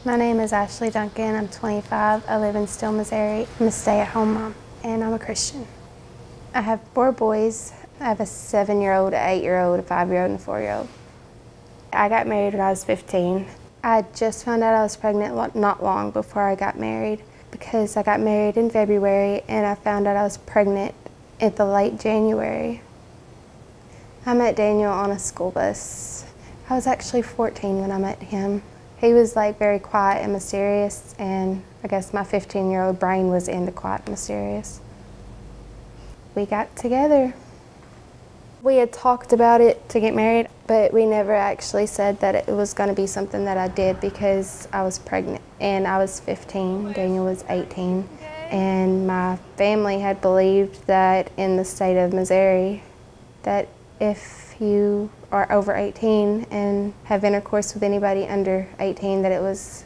My name is Ashley Duncan. I'm 25. I live in Steele, Missouri. I'm a stay-at-home mom, and I'm a Christian. I have 4 boys. I have a 7-year-old, an 8-year-old, a 5-year-old, and a 4-year-old. I got married when I was 15. I just found out I was pregnant not long before I got married, because I got married in February and I found out I was pregnant in the late January. I met Daniel on a school bus. I was actually 14 when I met him. He was like very quiet and mysterious, and I guess my 15-year-old brain was into quiet and mysterious. We got together. We had talked about it to get married, but we never actually said that it was going to be something that I did because I was pregnant and I was 15, Daniel was 18, and my family had believed that in the state of Missouri that if you are over 18 and have intercourse with anybody under 18 that it was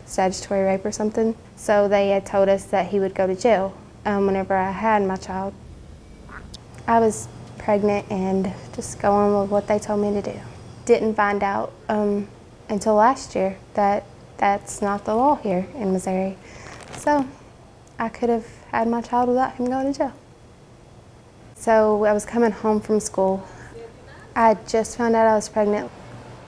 statutory rape or something. So they had told us that he would go to jail whenever I had my child. I was pregnant and just going with what they told me to do. Didn't find out until last year that that's not the law here in Missouri. So I could have had my child without him going to jail. So I was coming home from school. I just found out I was pregnant.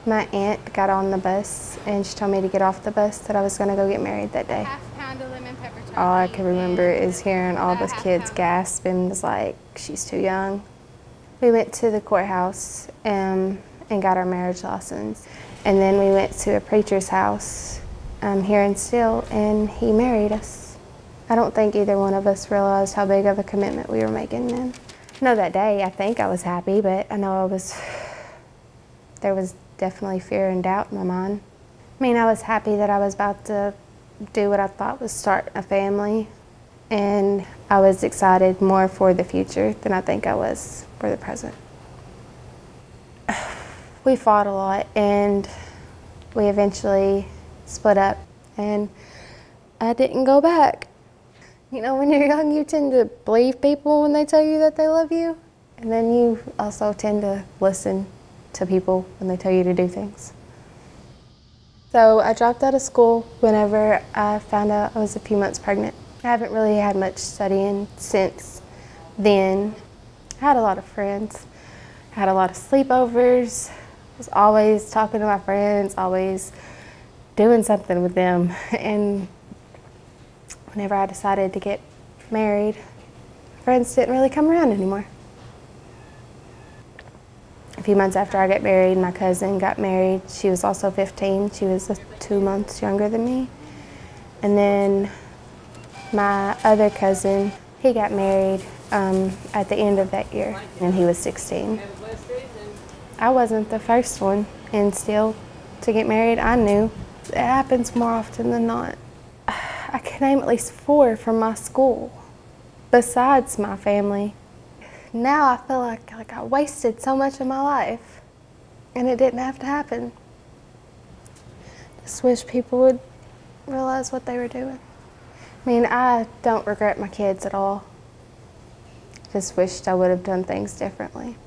My aunt got on the bus and she told me to get off the bus, that I was going to go get married that day. Half-pound of lemon pepper turkey. All I can remember is hearing all the kids gasp and was like, she's too young. We went to the courthouse and got our marriage license. And then we went to a preacher's house here in Steele, and he married us. I don't think either one of us realized how big of a commitment we were making then. I know that day I think I was happy, but I know there was definitely fear and doubt in my mind. I mean, I was happy that I was about to do what I thought was start a family, and I was excited more for the future than I think I was for the present. We fought a lot, and we eventually split up, and I didn't go back. You know, when you're young, you tend to believe people when they tell you that they love you, and then you also tend to listen to people when they tell you to do things. So I dropped out of school whenever I found out I was a few months pregnant. I haven't really had much studying since then. I had a lot of friends. I had a lot of sleepovers. I was always talking to my friends, always doing something with them. And whenever I decided to get married, friends didn't really come around anymore. A few months after I got married, my cousin got married. She was also 15. She was 2 months younger than me. And then my other cousin, he got married at the end of that year, and he was 16. I wasn't the first one in Steele to get married. I knew. It happens more often than not. I can name at least 4 from my school, besides my family. Now I feel like I wasted so much of my life, and it didn't have to happen. Just wish people would realize what they were doing. I mean, I don't regret my kids at all. Just wished I would have done things differently.